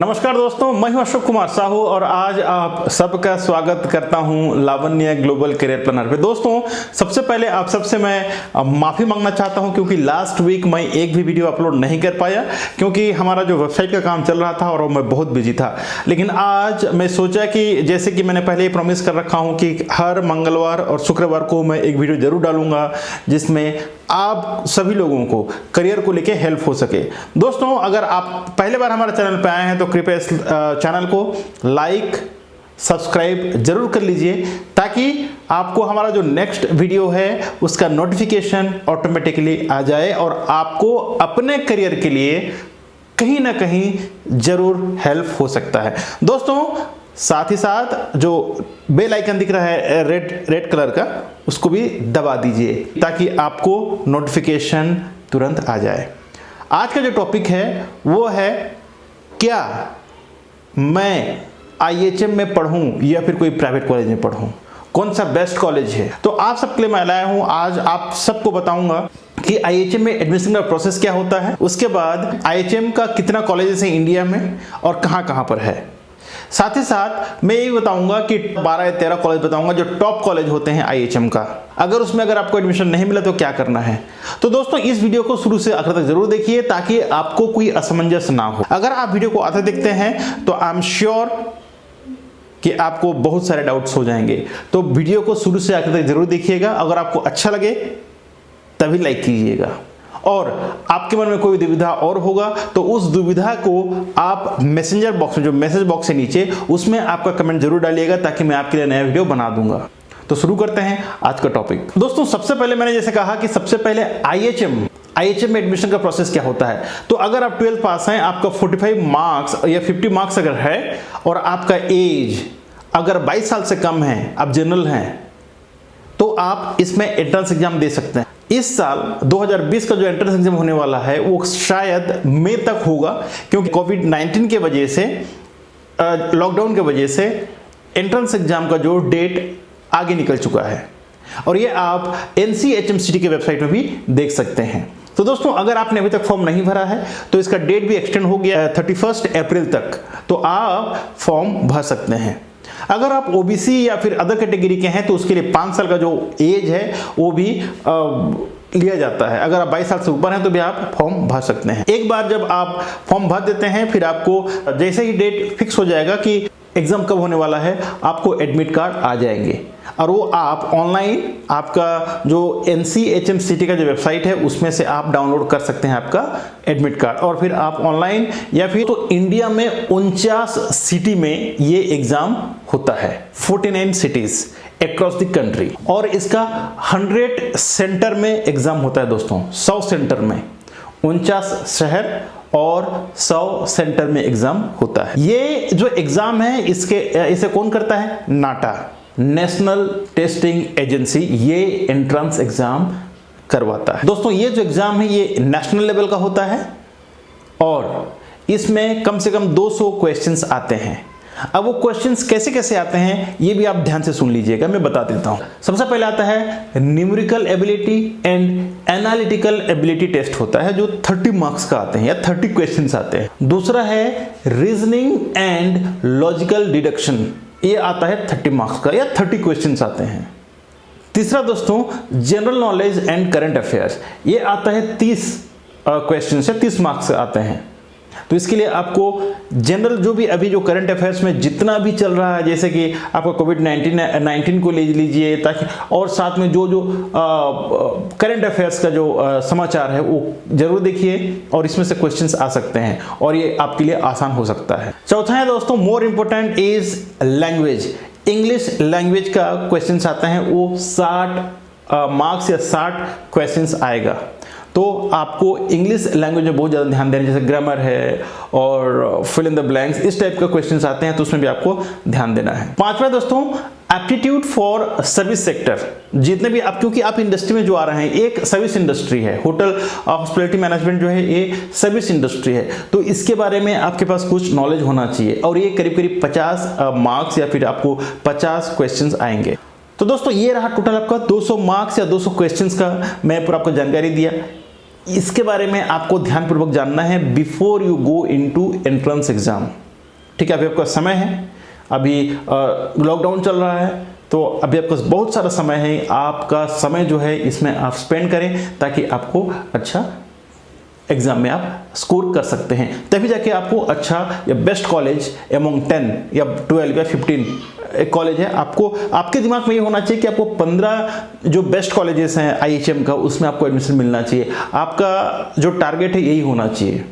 नमस्कार दोस्तों, मैं हूं अशोक कुमार साहू और आज आप सबका स्वागत करता हूं लावण्य ग्लोबल करियर प्लानर पे। दोस्तों, सबसे पहले आप सबसे मैं माफ़ी मांगना चाहता हूं क्योंकि लास्ट वीक मैं एक भी वीडियो अपलोड नहीं कर पाया क्योंकि हमारा जो वेबसाइट का काम चल रहा था और मैं बहुत बिजी था। लेकिन आज मैं सोचा कि जैसे कि मैंने पहले ही प्रॉमिस कर रखा हूँ कि हर मंगलवार और शुक्रवार को मैं एक वीडियो जरूर डालूंगा जिसमें आप सभी लोगों को करियर को लेके हेल्प हो सके। दोस्तों, अगर आप पहले बार हमारे चैनल पे आए हैं तो कृपया इस चैनल को लाइक सब्सक्राइब जरूर कर लीजिए ताकि आपको हमारा जो नेक्स्ट वीडियो है उसका नोटिफिकेशन ऑटोमेटिकली आ जाए और आपको अपने करियर के लिए कहीं ना कहीं जरूर हेल्प हो सकता है। दोस्तों, साथ ही साथ जो बेल आइकन दिख रहा है रेड कलर का, उसको भी दबा दीजिए ताकि आपको नोटिफिकेशन तुरंत आ जाए। आज का जो टॉपिक है वो है, क्या मैं IHM में पढ़ूं या फिर कोई प्राइवेट कॉलेज में पढ़ूं, कौन सा बेस्ट कॉलेज है। तो आप सबके लिए मैं लाया हूं, आज आप सबको बताऊंगा कि IHM में एडमिशन का प्रोसेस क्या होता है, उसके बाद IHM का कितना कॉलेजेस है इंडिया में और कहां कहां पर है। साथ ही साथ मैं ये बताऊंगा कि 12 या 13 कॉलेज बताऊंगा जो टॉप कॉलेज होते हैं IHM का। अगर आपको एडमिशन नहीं मिला तो क्या करना है। तो दोस्तों, इस वीडियो को शुरू से आखिर तक जरूर देखिए ताकि आपको कोई असमंजस ना हो। अगर आप वीडियो को आते देखते हैं तो आई एम श्योर कि आपको बहुत सारे डाउट्स हो जाएंगे। तो वीडियो को शुरू से आखिर तक जरूर देखिएगा। अगर आपको अच्छा लगे तभी लाइक कीजिएगा और आपके मन में कोई दुविधा और होगा तो उस दुविधा को आप मैसेंजर बॉक्स में, जो मैसेज बॉक्स है नीचे, उसमें आपका कमेंट जरूर डालिएगा ताकि मैं आपके लिए नया वीडियो बना दूंगा। तो शुरू करते हैं आज का टॉपिक। दोस्तों, सबसे पहले मैंने जैसे कहा कि सबसे पहले IHM में एडमिशन का प्रोसेस क्या होता है। तो अगर आप 12th पास हैं, आपका 45 मार्क्स या 50 मार्क्स अगर है और आपका एज अगर 22 साल से कम है, आप जनरल हैं, तो आप इसमें एंट्रेंस एग्जाम दे सकते हैं। इस साल 2020 का जो एंट्रेंस एग्जाम होने वाला है वो शायद मई तक होगा क्योंकि कोविड-19 के वजह से, लॉकडाउन के वजह से एंट्रेंस एग्जाम का जो डेट आगे निकल चुका है और ये आप NCHMCT के वेबसाइट में भी देख सकते हैं। तो दोस्तों, अगर आपने अभी तक फॉर्म नहीं भरा है तो इसका डेट भी एक्सटेंड हो गया 31 अप्रैल तक, तो आप फॉर्म भर सकते हैं। अगर आप OBC या फिर अदर कैटेगरी के हैं तो उसके लिए 5 साल का जो एज है वो भी लिया जाता है। अगर आप 22 साल से ऊपर हैं तो भी आप फॉर्म भर सकते हैं। एक बार जब आप फॉर्म भर देते हैं, फिर आपको जैसे ही डेट फिक्स हो जाएगा कि एग्जाम कब होने वाला है, आपको एडमिट कार्ड आ जाएंगे और वो आप ऑनलाइन, आपका जो NCHMCT का जो वेबसाइट है उसमें से आप डाउनलोड कर सकते हैं आपका एडमिट कार्ड और फिर आप ऑनलाइन या फिर तो इंडिया में 49 सिटी में ये एग्जाम होता है, 49 सिटीज अक्रॉस द कंट्री, और इसका 100 सेंटर में एग्जाम होता है। दोस्तों, 100 सेंटर में 49 शहर और 100 सेंटर में एग्जाम होता है। ये जो एग्जाम है इसे कौन करता है? नाटा, नेशनल टेस्टिंग एजेंसी, ये एंट्रेंस एग्जाम करवाता है। दोस्तों, ये जो एग्जाम है ये नेशनल लेवल का होता है और इसमें कम से कम 200 क्वेश्चंस आते हैं। अब वो क्वेश्चंस कैसे कैसे आते हैं ये भी आप ध्यान से सुन लीजिएगा, मैं बता देता हूं। सबसे पहले आता है numerical ability and analytical ability test होता है जो 30 मार्क्स का आते हैं या 30 क्वेश्चंस आते हैं। दूसरा है रीजनिंग एंड लॉजिकल डिडक्शन, ये आता है 30 मार्क्स का या 30 क्वेश्चंस आते हैं। तीसरा दोस्तों general knowledge and current affairs, ये आता है 30 क्वेश्चन से 30 मार्क्स आते हैं। तो इसके लिए आपको जनरल जो भी अभी जो करंट अफेयर्स में जितना भी चल रहा है, जैसे कि आपका कोविड-19 को ले लीजिए ताकि, और साथ में जो करंट अफेयर्स का जो समाचार है वो जरूर देखिए और इसमें से क्वेश्चंस आ सकते हैं और ये आपके लिए आसान हो सकता है। चौथा है दोस्तों, more important is language, English language का क्वेश्चंस आते हैं, वो 60 मार्क्स या 60 क्वेश्चंस आएगा। तो आपको इंग्लिश लैंग्वेज में बहुत ज़्यादा ध्यान देना, जैसे ग्रामर है और फिल इन द ब्लैंक्स, इस टाइप का क्वेश्चंस आते हैं तो उसमें भी आपको ध्यान देना है। पांचवा दोस्तों एप्टीट्यूड फॉर सर्विस सेक्टर, जितने भी आप, क्योंकि आप इंडस्ट्री में जो आ रहे हैं, एक सर्विस इंडस्ट्री है, होटल हॉस्पिटैलिटी मैनेजमेंट जो है ये सर्विस इंडस्ट्री है, तो इसके बारे में आपके पास कुछ नॉलेज होना चाहिए और ये करीब करीब 50 मार्क्स या फिर आपको 50 क्वेश्चंस आएंगे। तो दोस्तों ये रहा टोटल आपका 200 मार्क्स या 200 क्वेश्चंस का मैं पूरा आपको जानकारी दिया। इसके बारे में आपको ध्यानपूर्वक जानना है before you go into entrance exam. ठीक है, अभी आपका समय है, अभी लॉकडाउन चल रहा है, तो अभी आपके पास बहुत सारा समय है। आपका समय जो है इसमें आप स्पेंड करें ताकि आपको अच्छा एग्जाम में आप स्कोर कर सकते हैं, तभी जाके आपको अच्छा या बेस्ट कॉलेज एमोंग 10 या 12 या 15 एक कॉलेज है, आपको आपके दिमाग में ये होना चाहिए कि आपको 15 जो बेस्ट कॉलेजेस हैं IHM का, उसमें आपको एडमिशन मिलना चाहिए। आपका जो टारगेट है यही होना चाहिए।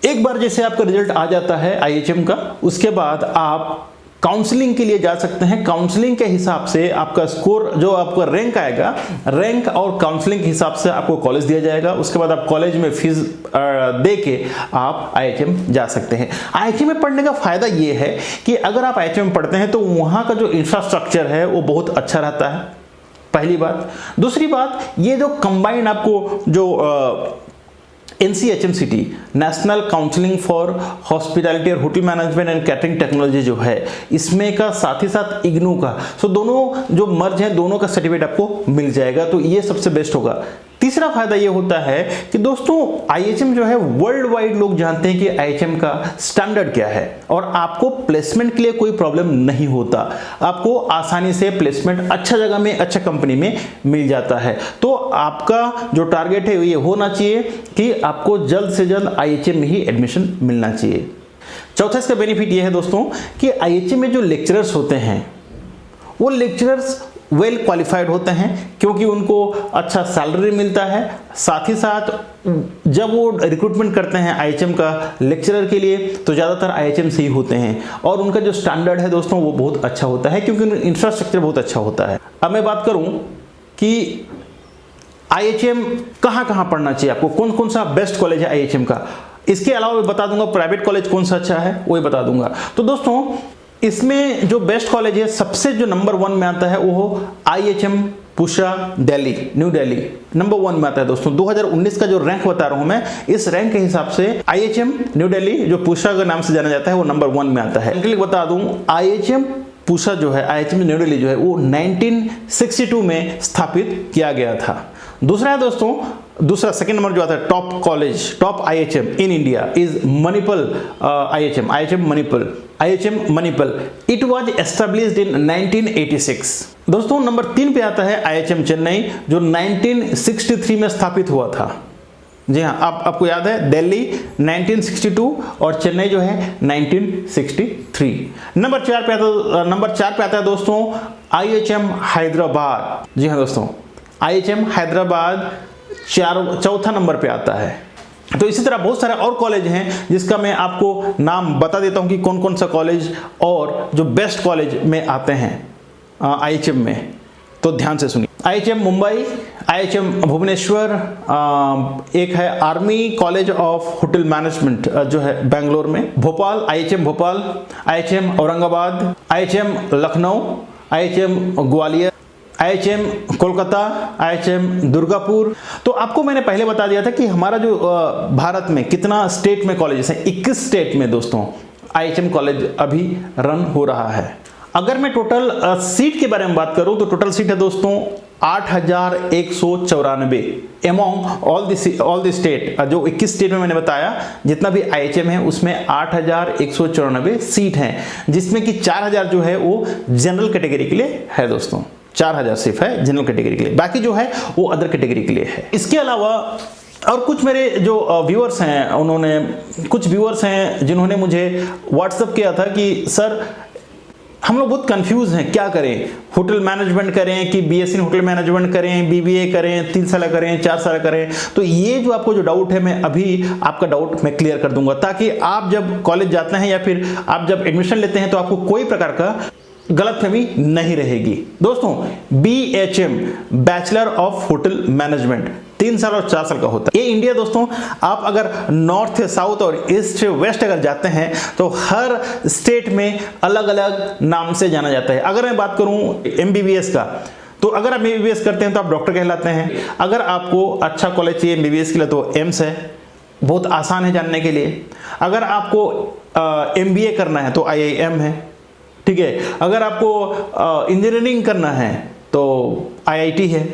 एक बार जैसे आपका रिजल्ट आ जाता है IHM का, उसके बाद आप काउंसलिंग के लिए जा सकते हैं। काउंसलिंग के हिसाब से आपका स्कोर, जो आपका रैंक आएगा, रैंक और काउंसलिंग के हिसाब से आपको कॉलेज दिया जाएगा। उसके बाद आप कॉलेज में फीस दे के आप IHM जा सकते हैं। IHM में पढ़ने का फायदा ये है कि अगर आप IHM में पढ़ते हैं तो वहाँ का जो इंफ्रास्ट्रक्चर है वो बहुत अच्छा रहता है, पहली बात। दूसरी बात, ये जो कंबाइंड आपको जो NCHMCT national counselling for hospitality और hotel management and catering technology जो है, इसमें का साथ ही साथ इग्नू का, सो दोनों जो मर्ज है, दोनों का सर्टिफिकेट आपको मिल जाएगा, तो ये सबसे बेस्ट होगा। तीसरा फायदा ये होता है कि दोस्तों IHM जो है वर्ल्ड वाइड लोग जानते हैं कि IHM का स्टैंडर्ड क्या है, और आपको प्लेसमेंट के लिए कोई प्रॉब्लम नहीं होता। आपको आसानी से प्लेसमेंट अच्छा जगह में, अच्छा कंपनी में मिल जाता है। तो आपका जो टारगेट है ये होना चाहिए कि आपको जल्द से जल्द IHM में ही एडमिशन मिलना चाहिए। चौथा इसका बेनिफिट ये है दोस्तों कि IHM में जो लेक्चरर्स होते हैं वो लेक्चरर्स वेल क्वालिफाइड होते हैं, क्योंकि उनको अच्छा सैलरी मिलता है। साथ ही साथ जब वो रिक्रूटमेंट करते हैं IHM का लेक्चरर के लिए, तो ज़्यादातर IHM से ही होते हैं, और उनका जो स्टैंडर्ड है दोस्तों वो बहुत अच्छा होता है, क्योंकि इंफ्रास्ट्रक्चर बहुत अच्छा होता है। अब मैं बात करूं कि IHM कहाँ कहाँ पढ़ना चाहिए आपको, कौन कौन सा बेस्ट कॉलेज है IHM का, इसके अलावा मैं बता दूंगा प्राइवेट कॉलेज कौन सा अच्छा है, वो बता दूंगा। तो दोस्तों इसमें जो बेस्ट कॉलेज है, सबसे जो नंबर 1 में आता है वो IHM पूषा दिल्ली, न्यू दिल्ली नंबर 1 में आता है दोस्तों। 2019 का जो रैंक बता रहा हूं मैं, इस रैंक के हिसाब से IHM न्यू दिल्ली, जो पूषा के नाम से जाना जाता है, वो नंबर 1 में आता है। इनके लिए बता दूं, IHM पूषा जो है, IHM न्यू दिल्ली जो है, वो 1962 में स्थापित किया गया था। दूसरा है दोस्तों, दूसरा सेकंड नंबर जो आता है top college, top IHM in India is Manipal IHM Manipal. It was established in 1986। दोस्तों नंबर 3 पे आता है IHM चेन्नई, जो 1963 में स्थापित हुआ था। जी हाँ, आपको याद है, दिल्ली 1962 और चेन्नई जो है 1963। नंबर 4 पे आता है दोस्तों IHM हैदराबाद। जी हाँ दोस्तों, IHM हैदराबाद चौथा नंबर पे आता है। तो इसी तरह बहुत सारे और कॉलेज हैं जिसका मैं आपको नाम बता देता हूं कि कौन कौन सा कॉलेज और जो बेस्ट कॉलेज में आते हैं IHM में, तो ध्यान से सुनिए। IHM मुंबई, IHM भुवनेश्वर, एक है army college of hotel management जो है बेंगलोर में, Bhopal IHM Bhopal, IHM Aurangabad, IHM Lucknow, IHM Gwalior, IHM Kolkata, IHM Durgapur. तो आपको मैंने पहले बता दिया था कि हमारा जो भारत में कितना स्टेट में कॉलेजेस हैं, 21 स्टेट में दोस्तों IHM कॉलेज अभी रन हो रहा है। अगर मैं टोटल सीट के बारे में बात करूं तो टोटल सीट है दोस्तों 8194 एमोंग ऑल द स्टेट। जो 21 स्टेट में मैंने बताया जितना भी IHM है उसमें 8194 सीट हैं, जिसमें कि 4000 जो है वो जनरल कैटेगरी के लिए है दोस्तों। 4000 सिर्फ है जनरल कैटेगरी के लिए, बाकी जो है वो अदर कैटेगरी के लिए है। इसके अलावा और कुछ मेरे जो व्यूअर्स हैं, कुछ व्यूअर्स हैं जिन्होंने मुझे व्हाट्सएप किया था कि सर हम लोग बहुत कंफ्यूज हैं, क्या करें, होटल मैनेजमेंट करें कि BSc होटल मैनेजमेंट करें, BBA करें, 3 साल करें, 4 साल करें। तो ये जो आपको जो डाउट है, मैं अभी आपका डाउट मैं क्लियर कर दूंगा, ताकि आप जब कॉलेज जाते हैं या फिर आप जब एडमिशन लेते हैं तो आपको कोई प्रकार का गलतफहमी नहीं रहेगी। दोस्तों BHM bachelor of hotel management 3 साल और 4 साल का होता है। ये इंडिया दोस्तों, आप अगर नॉर्थ, साउथ और ईस्ट, वेस्ट अगर जाते हैं तो हर स्टेट में अलग अलग नाम से जाना जाता है। अगर मैं बात करूं MBBS का, तो अगर आप MBBS करते हैं तो आप डॉक्टर कहलाते हैं। अगर आपको अच्छा कॉलेज चाहिए MBBS के लिए तो एम्स है, बहुत आसान है जानने के लिए। अगर आपको MBA करना है तो IIM है, ठीक है। अगर आपको इंजीनियरिंग करना है तो IIT है।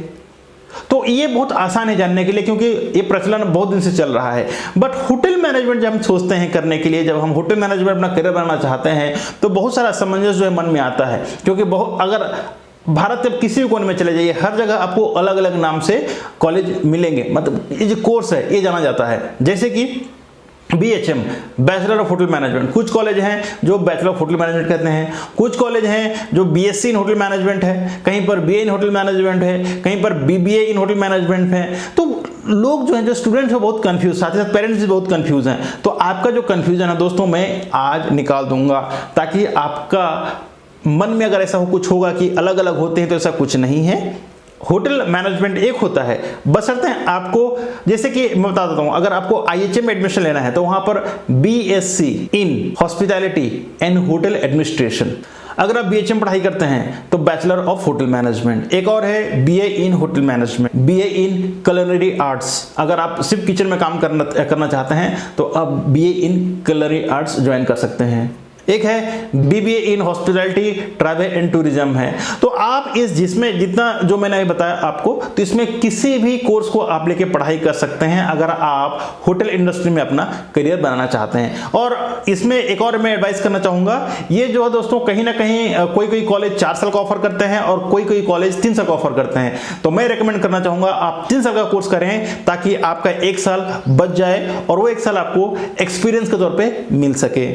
तो ये बहुत आसान है जानने के लिए, क्योंकि ये प्रचलन बहुत दिन से चल रहा है। बट होटल मैनेजमेंट जब हम सोचते हैं करने के लिए, जब हम होटल मैनेजमेंट अपना करियर बनाना चाहते हैं, तो बहुत सारा असमंजस जो है मन में आता है। क्योंकि अगर भारत के किसी भी कोने में चले जाइए, हर जगह आपको अलग अलग नाम से कॉलेज मिलेंगे, मतलब ये जो कोर्स है ये जाना जाता है। जैसे कि BHM, bachelor of hotel management, कुछ कॉलेज हैं जो बैचलर ऑफ होटल मैनेजमेंट कहते हैं, कुछ कॉलेज हैं जो BSc इन होटल मैनेजमेंट है, कहीं पर BA इन होटल मैनेजमेंट है, कहीं पर BBA इन होटल मैनेजमेंट है। तो लोग जो हैं, जो स्टूडेंट्स हैं, बहुत कंफ्यूज, साथ ही साथ पेरेंट्स भी बहुत कंफ्यूज हैं। तो आपका जो कंफ्यूजन है दोस्तों, मैं आज निकाल दूंगा, ताकि आपका मन में अगर ऐसा कुछ होगा कि अलग अलग होते हैं, तो ऐसा कुछ नहीं है। होटल मैनेजमेंट एक होता है, बशर्ते आपको, जैसे कि मैं बता देता हूं, अगर आपको IHM में एडमिशन लेना है तो वहां पर BSc in hospitality and hotel administration. अगर आप BHM पढ़ाई करते हैं तो बैचलर ऑफ होटल मैनेजमेंट। एक और है BA इन होटल मैनेजमेंट, BA इन culinary आर्ट्स। अगर आप सिर्फ किचन में काम करना चाहते हैं तो आप BA इन culinary आर्ट्स ज्वाइन कर सकते हैं। एक है BBA in hospitality travel and tourism है। तो आप जिसमें जितना जो मैंने अभी बताया आपको, तो इसमें किसी भी कोर्स को आप लेके पढ़ाई कर सकते हैं अगर आप होटल इंडस्ट्री में अपना करियर बनाना चाहते हैं। और इसमें एक और मैं एडवाइस करना चाहूंगा, ये जो है दोस्तों, कहीं ना कहीं कोई कॉलेज 4 साल का ऑफर करते हैं और कोई कॉलेज 3 साल का ऑफर करते हैं। तो मैं रेकमेंड करना चाहूंगा आप 3 साल का कोर्स करें, ताकि आपका 1 साल बच जाए और वो 1 साल आपको एक्सपीरियंस के तौर पर मिल सके।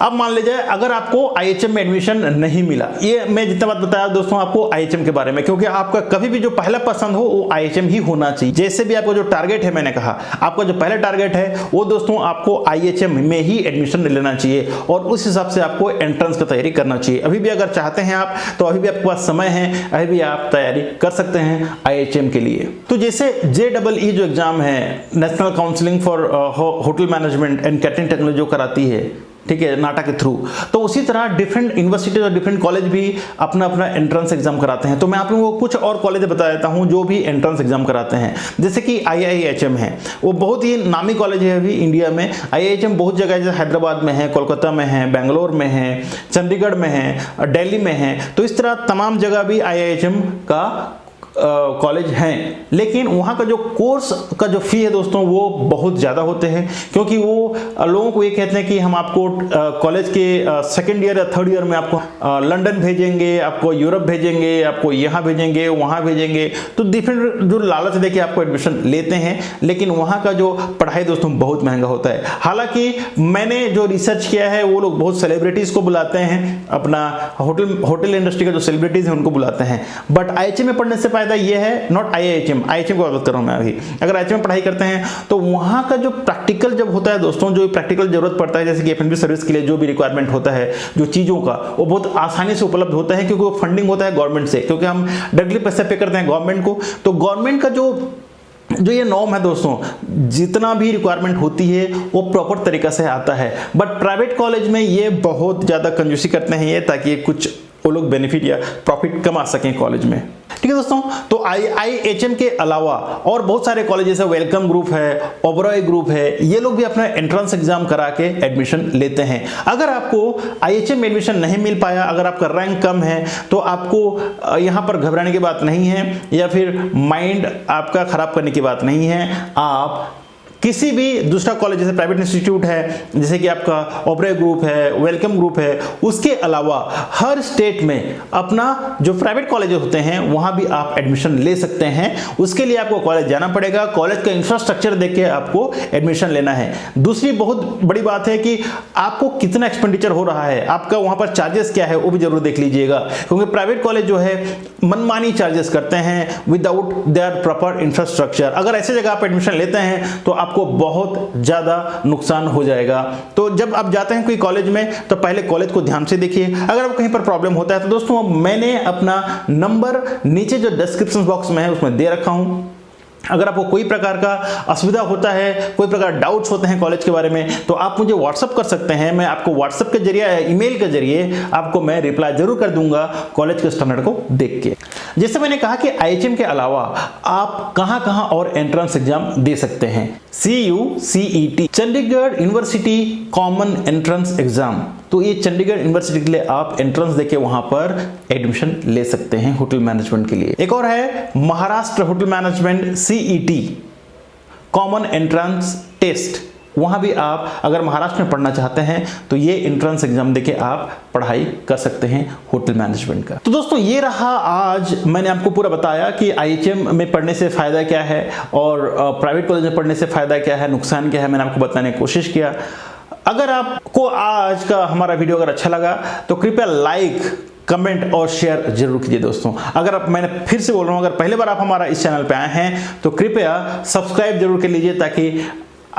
अब मान लीजिए अगर आपको IHM में एडमिशन नहीं मिला, ये मैं जितना बात बताया दोस्तों आपको IHM के बारे में, क्योंकि आपका कभी भी जो पहला पसंद हो वो IHM ही होना चाहिए। जैसे भी आपका जो टारगेट है, मैंने कहा आपका जो पहला टारगेट है वो दोस्तों आपको IHM में ही एडमिशन लेना चाहिए और उस हिसाब से आपको एंट्रेंस की तैयारी करना चाहिए। अभी भी अगर चाहते हैं आप, तो अभी भी आपके पास समय है, अभी भी आप तैयारी कर सकते हैं IHM के लिए। तो जैसे JEE जो एग्जाम है, national counselling for hotel management and catering technology जो कराती है, ठीक है, नाटा के थ्रू, तो उसी तरह डिफरेंट यूनिवर्सिटीज और डिफरेंट कॉलेज भी अपना अपना एंट्रेंस एग्जाम कराते हैं। तो मैं आप लोगों को कुछ और कॉलेज बता देता हूं जो भी एंट्रेंस एग्जाम कराते हैं। जैसे कि IIHM है, वो बहुत ही नामी कॉलेज है अभी इंडिया में। IIHM बहुत जगह, जैसे हैदराबाद में है, कोलकाता में है, बेंगलोर में है, चंडीगढ़ में है, दिल्ली में है। तो इस तरह तमाम जगह भी IIHM का कॉलेज हैं। लेकिन वहाँ का जो कोर्स का जो फी है दोस्तों, वो बहुत ज़्यादा होते हैं, क्योंकि वो लोगों को ये कहते हैं कि हम आपको कॉलेज के 2nd ईयर या 3rd ईयर में आपको लंदन भेजेंगे, आपको यूरोप भेजेंगे, आपको यहाँ भेजेंगे, वहाँ भेजेंगे। तो डिफरेंट जो लालच देके आपको एडमिशन लेते हैं, लेकिन वहाँ का जो पढ़ाई दोस्तों बहुत महंगा होता है। हालांकि मैंने जो रिसर्च किया है, वो लोग बहुत सेलिब्रिटीज़ को बुलाते हैं, अपना होटल इंडस्ट्री का जो सेलिब्रिटीज़ हैं उनको बुलाते हैं। बट IHM में पढ़ने से ये है, नॉट IIHM की बात कर रहा हूं मैं अभी। अगर IHM में पढ़ाई करते हैं तो वहां का जो प्रैक्टिकल जब होता है दोस्तों, जो प्रैक्टिकल जरूरत पड़ता है, जैसे कि F&B सर्विस के लिए जो भी रिक्वायरमेंट होता है, जो चीजों का, वो बहुत आसानी से उपलब्ध होता है, क्योंकि वो फंडिंग होता है गवर्नमेंट से, क्योंकि हम डायरेक्टली पैसे पे करते हैं गवर्नमेंट को। तो गवर्नमेंट का जो ये नॉर्म है दोस्तों, जितना भी रिक्वायरमेंट होती है वो प्रॉपर तरीका से आता है। बट प्राइवेट कॉलेज में ये बहुत ज्यादा कंजूसी करते हैं ये, ताकि कुछ वो लोग बेनिफिट या प्रॉफिट कमा सकें कॉलेज में। ठीक है दोस्तों, तो IIHM के अलावा और बहुत सारे कॉलेज जैसे वेलकम ग्रुप है, ओबरॉय ग्रुप है, ये लोग भी अपना एंट्रेंस एग्जाम करा के एडमिशन लेते हैं। अगर आपको IHM में एडमिशन नहीं मिल पाया, अगर आपका रैंक कम है, तो आपको यहाँ पर घबराने की बात नहीं है, या फिर माइंड आपका खराब करने की बात नहीं है। आप किसी भी दूसरा कॉलेज, जैसे प्राइवेट इंस्टीट्यूट है, जैसे कि आपका ओबरॉय ग्रुप है, वेलकम ग्रुप है, उसके अलावा हर स्टेट में अपना जो प्राइवेट कॉलेज होते हैं वहां भी आप एडमिशन ले सकते हैं। उसके लिए आपको कॉलेज जाना पड़ेगा, कॉलेज का इंफ्रास्ट्रक्चर देख के आपको एडमिशन लेना है। दूसरी बहुत बड़ी बात है कि आपको कितना एक्सपेंडिचर हो रहा है, आपका वहां पर चार्जेस क्या है, वो भी जरूर देख लीजिएगा, क्योंकि प्राइवेट कॉलेज जो है मनमानी चार्जेस करते हैं विदाउट देयर प्रॉपर इंफ्रास्ट्रक्चर। अगर ऐसे जगह आप एडमिशन लेते हैं तो आपको बहुत ज्यादा नुकसान हो जाएगा। तो जब आप जाते हैं कोई कॉलेज में, तो पहले कॉलेज को ध्यान से देखिए। अगर आपको कहीं पर प्रॉब्लम होता है तो दोस्तों मैंने अपना नंबर नीचे जो डिस्क्रिप्शन बॉक्स में है उसमें दे रखा हूं। अगर आपको कोई प्रकार का असुविधा होता है, कोई प्रकार डाउट्स होते हैं कॉलेज के बारे में, तो आप मुझे व्हाट्सअप कर सकते हैं। मैं आपको व्हाट्सअप के जरिए, ईमेल के जरिए आपको मैं रिप्लाई जरूर कर दूंगा कॉलेज के स्टैंडर्ड को देख के। जैसे मैंने कहा कि IHM के अलावा आप कहां और एंट्रेंस एग्जाम दे सकते हैं। CUCET, Chandigarh university common entrance exam. तो ये चंडीगढ़ यूनिवर्सिटी के लिए आप एंट्रेंस देके वहां पर एडमिशन ले सकते हैं होटल मैनेजमेंट के लिए। एक और है Maharashtra hotel management CET common entrance test, वहां भी आप अगर महाराष्ट्र में पढ़ना चाहते हैं तो ये एंट्रेंस एग्जाम देके आप पढ़ाई कर सकते हैं होटल मैनेजमेंट का। तो दोस्तों ये रहा, आज मैंने आपको पूरा बताया कि IHM में पढ़ने से फायदा क्या है और प्राइवेट कॉलेज में पढ़ने से फायदा क्या है, नुकसान क्या है, मैंने आपको बताने की कोशिश किया। अगर आपको आज का हमारा वीडियो अगर अच्छा लगा तो कृपया लाइक, कमेंट और शेयर जरूर कीजिए दोस्तों। अगर आप, मैंने फिर से बोल रहा हूं, अगर पहली बार आप हमारा इस चैनल पे आए हैं तो कृपया सब्सक्राइब जरूर कर लीजिए ताकि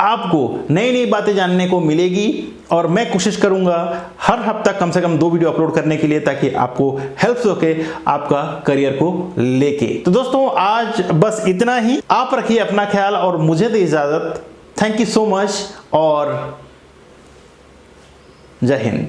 आपको नई नई बातें जानने को मिलेगी। और मैं कोशिश करूंगा हर हफ्ता कम से कम 2 वीडियो अपलोड करने के लिए ताकि आपको हेल्प हो के आपका करियर को लेके। तो दोस्तों आज बस इतना ही। आप रखिए अपना ख्याल और मुझे दे इजाजत। थैंक यू सो मच और जय हिंद।